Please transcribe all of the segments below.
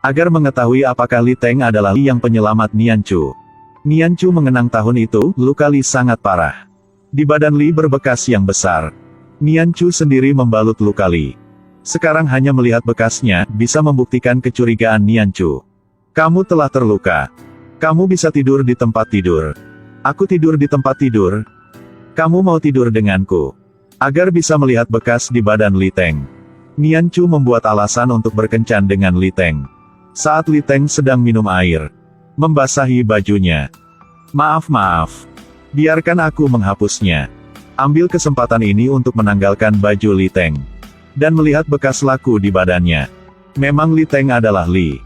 Agar mengetahui apakah Li Teng adalah Li yang penyelamat Nianchu. Nianchu mengenang tahun itu, luka Li sangat parah. Di badan Li berbekas yang besar. Nianchu sendiri membalut luka Li. Sekarang hanya melihat bekasnya, bisa membuktikan kecurigaan Nianchu. Kamu telah terluka. Kamu bisa tidur di tempat tidur. Aku tidur di tempat tidur. Kamu mau tidur denganku. Agar bisa melihat bekas di badan Li Teng. Nianchu membuat alasan untuk berkencan dengan Li Teng. Saat Li Teng sedang minum air. Membasahi bajunya. Maaf. Biarkan aku menghapusnya. Ambil kesempatan ini untuk menanggalkan baju Li Teng. Dan melihat bekas laku di badannya. Memang Li Teng adalah Li.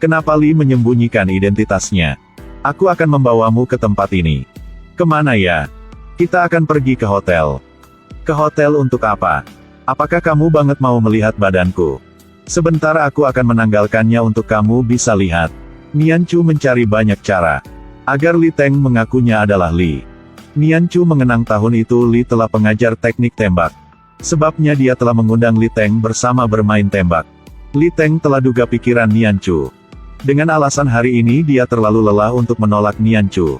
Kenapa Li menyembunyikan identitasnya? Aku akan membawamu ke tempat ini. Kemana ya? Kita akan pergi ke hotel. Ke hotel untuk apa? Apakah kamu banget mau melihat badanku? Sebentar aku akan menanggalkannya untuk kamu bisa lihat. Nianchu mencari banyak cara. Agar Li Teng mengakunya adalah Li. Nianchu mengenang tahun itu Li telah pengajar teknik tembak. Sebabnya dia telah mengundang Li Teng bersama bermain tembak. Li Teng telah duga pikiran Nianchu. Dengan alasan hari ini dia terlalu lelah untuk menolak Nianchu.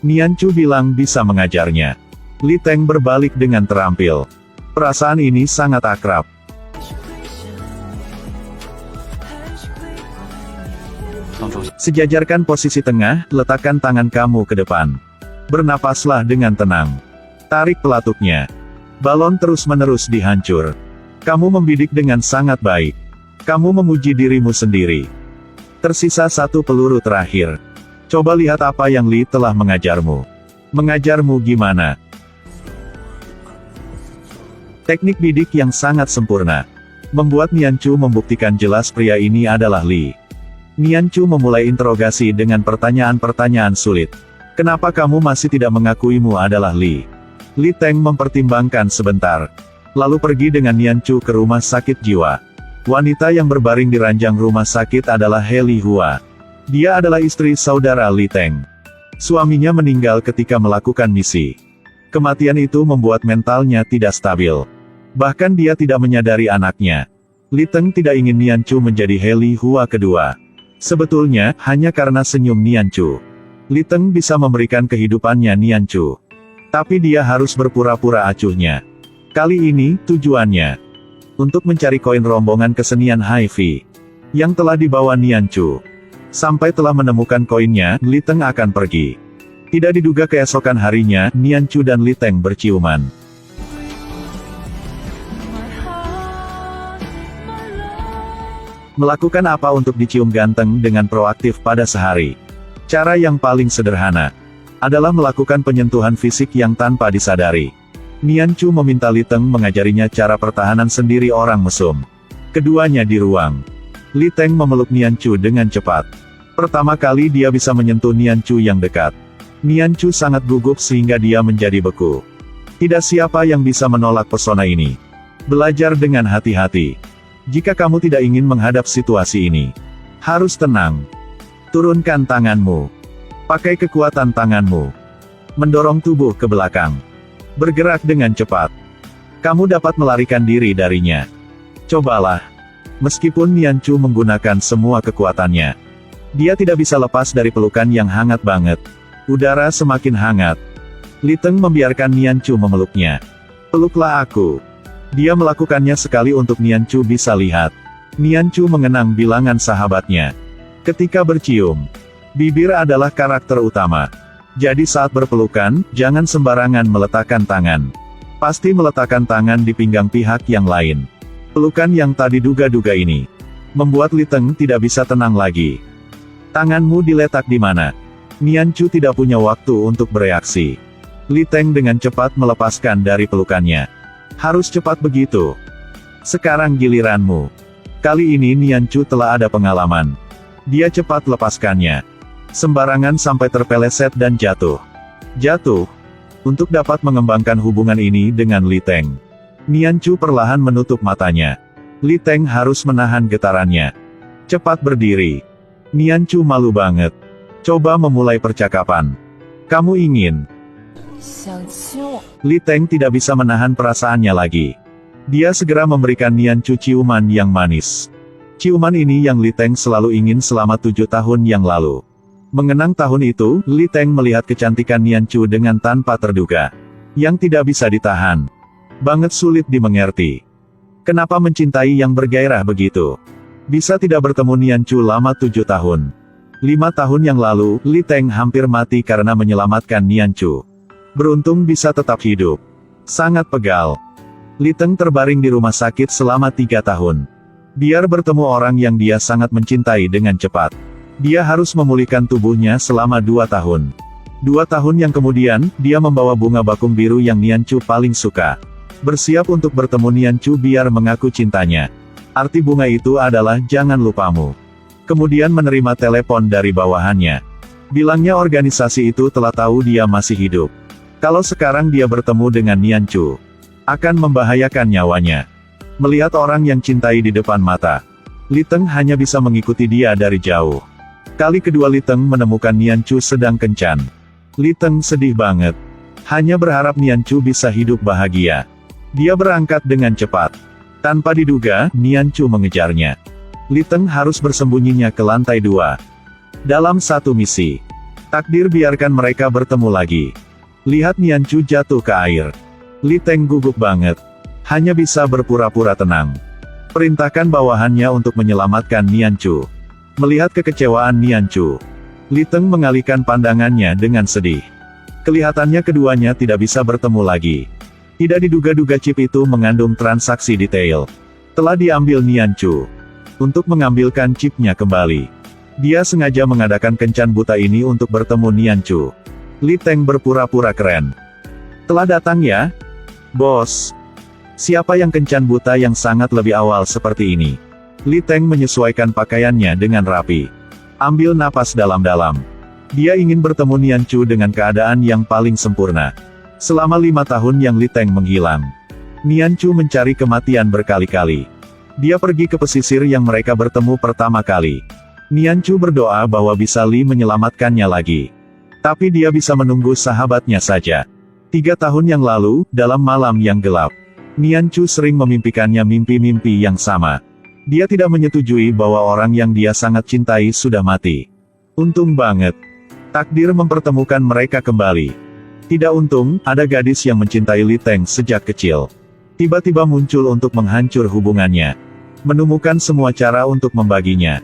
Nianchu bilang bisa mengajarnya. Li Teng berbalik dengan terampil. Perasaan ini sangat akrab. Sejajarkan posisi tengah, letakkan tangan kamu ke depan. Bernapaslah dengan tenang. Tarik pelatuknya. Balon terus-menerus dihancur. Kamu membidik dengan sangat baik. Kamu memuji dirimu sendiri. Tersisa satu peluru terakhir. Coba lihat apa yang Li telah mengajarmu. Mengajarmu gimana? Teknik bidik yang sangat sempurna. Membuat Nianchu membuktikan jelas pria ini adalah Li. Nianchu memulai interogasi dengan pertanyaan-pertanyaan sulit. Kenapa kamu masih tidak mengakuimu adalah Li? Li Teng mempertimbangkan sebentar. Lalu pergi dengan Nianchu ke rumah sakit jiwa. Wanita yang berbaring di ranjang rumah sakit adalah He Li Hua. Dia adalah istri saudara Li Teng. Suaminya meninggal ketika melakukan misi. Kematian itu membuat mentalnya tidak stabil. Bahkan dia tidak menyadari anaknya. Li Teng tidak ingin Nianchu menjadi He Li Hua kedua. Sebetulnya, hanya karena senyum Nianchu. Li Teng bisa memberikan kehidupannya Nianchu. Tapi dia harus berpura-pura acuhnya. Kali ini, tujuannya untuk mencari koin rombongan kesenian HiFi yang telah dibawa Nianchu. Sampai telah menemukan koinnya, Li Teng akan pergi. Tidak diduga keesokan harinya, Nianchu dan Li Teng berciuman. Melakukan apa untuk dicium ganteng dengan proaktif pada sehari? Cara yang paling sederhana adalah melakukan penyentuhan fisik yang tanpa disadari. Nianchu meminta Li Teng mengajarinya cara pertahanan sendiri orang mesum. Keduanya di ruang. Li Teng memeluk Nianchu dengan cepat. Pertama kali dia bisa menyentuh Nianchu yang dekat. Nianchu sangat gugup sehingga dia menjadi beku. Tidak siapa yang bisa menolak pesona ini. Belajar dengan hati-hati. Jika kamu tidak ingin menghadap situasi ini, harus tenang. Turunkan tanganmu. Pakai kekuatan tanganmu. Mendorong tubuh ke belakang. Bergerak dengan cepat. Kamu dapat melarikan diri darinya. Cobalah. Meskipun Nianchu menggunakan semua kekuatannya, dia tidak bisa lepas dari pelukan yang hangat banget. Udara semakin hangat. Li Teng membiarkan Nianchu memeluknya. Peluklah aku. Dia melakukannya sekali untuk Nianchu bisa lihat. Nianchu mengenang bilangan sahabatnya. Ketika bercium, bibir adalah karakter utama. Jadi saat berpelukan, jangan sembarangan meletakkan tangan. Pasti meletakkan tangan di pinggang pihak yang lain. Pelukan yang tadi duga-duga ini membuat Li Teng tidak bisa tenang lagi. Tanganmu diletak di mana? Nianchu tidak punya waktu untuk bereaksi. Li Teng dengan cepat melepaskan dari pelukannya. Harus cepat begitu. Sekarang giliranmu. Kali ini Nianchu telah ada pengalaman. Dia cepat lepaskannya. Sembarangan sampai terpeleset dan jatuh. Jatuh. Untuk dapat mengembangkan hubungan ini dengan Li Teng, Nianchu perlahan menutup matanya. Li Teng harus menahan getarannya. Cepat berdiri. Nianchu malu banget. Coba memulai percakapan. Kamu ingin? Li Teng tidak bisa menahan perasaannya lagi. Dia segera memberikan Nianchu ciuman yang manis. Ciuman ini yang Li Teng selalu ingin selama 7 tahun yang lalu. Mengenang tahun itu, Li Teng melihat kecantikan Nian Chu dengan tanpa terduga. Yang tidak bisa ditahan. Banget sulit dimengerti. Kenapa mencintai yang bergairah begitu? Bisa tidak bertemu Nian Chu lama 7 tahun. 5 tahun yang lalu, Li Teng hampir mati karena menyelamatkan Nian Chu. Beruntung bisa tetap hidup. Sangat pegal. Li Teng terbaring di rumah sakit selama 3 tahun. Biar bertemu orang yang dia sangat mencintai dengan cepat. Dia harus memulihkan tubuhnya selama 2 tahun. 2 tahun yang kemudian, dia membawa bunga bakung biru yang Nian Chu paling suka. Bersiap untuk bertemu Nian Chu biar mengaku cintanya. Arti bunga itu adalah jangan lupamu. Kemudian menerima telepon dari bawahannya. Bilangnya organisasi itu telah tahu dia masih hidup. Kalau sekarang dia bertemu dengan Nian Chu, akan membahayakan nyawanya. Melihat orang yang cintai di depan mata, Li Teng hanya bisa mengikuti dia dari jauh. Kali kedua Li Teng menemukan Nian Chu sedang kencan. Li Teng sedih banget. Hanya berharap Nian Chu bisa hidup bahagia. Dia berangkat dengan cepat. Tanpa diduga, Nian Chu mengejarnya. Li Teng harus bersembunyinya ke lantai 2. Dalam satu misi, takdir biarkan mereka bertemu lagi. Lihat Nian Chu jatuh ke air. Li Teng gugup banget. Hanya bisa berpura-pura tenang. Perintahkan bawahannya untuk menyelamatkan Nian Chu. Melihat kekecewaan Nian Chu, Li Teng mengalihkan pandangannya dengan sedih. Kelihatannya keduanya tidak bisa bertemu lagi. Tidak diduga-duga chip itu mengandung transaksi detail. Telah diambil Nian Chu. Untuk mengambilkan chipnya kembali, dia sengaja mengadakan kencan buta ini untuk bertemu Nian Chu. Li Teng berpura-pura keren. Telah datang ya? Bos. Siapa yang kencan buta yang sangat lebih awal seperti ini? Li Teng menyesuaikan pakaiannya dengan rapi. Ambil napas dalam-dalam. Dia ingin bertemu Nian Chu dengan keadaan yang paling sempurna. Selama 5 tahun yang Li Teng menghilang, Nian Chu mencari kematian berkali-kali. Dia pergi ke pesisir yang mereka bertemu pertama kali. Nian Chu berdoa bahwa bisa Li menyelamatkannya lagi. Tapi dia bisa menunggu sahabatnya saja. 3 tahun yang lalu, dalam malam yang gelap, Nian Chu sering memimpikannya mimpi-mimpi yang sama. Dia tidak menyetujui bahwa orang yang dia sangat cintai sudah mati. Untung banget. Takdir mempertemukan mereka kembali. Tidak untung, ada gadis yang mencintai Li Teng sejak kecil. Tiba-tiba muncul untuk menghancur hubungannya. Menemukan semua cara untuk membaginya.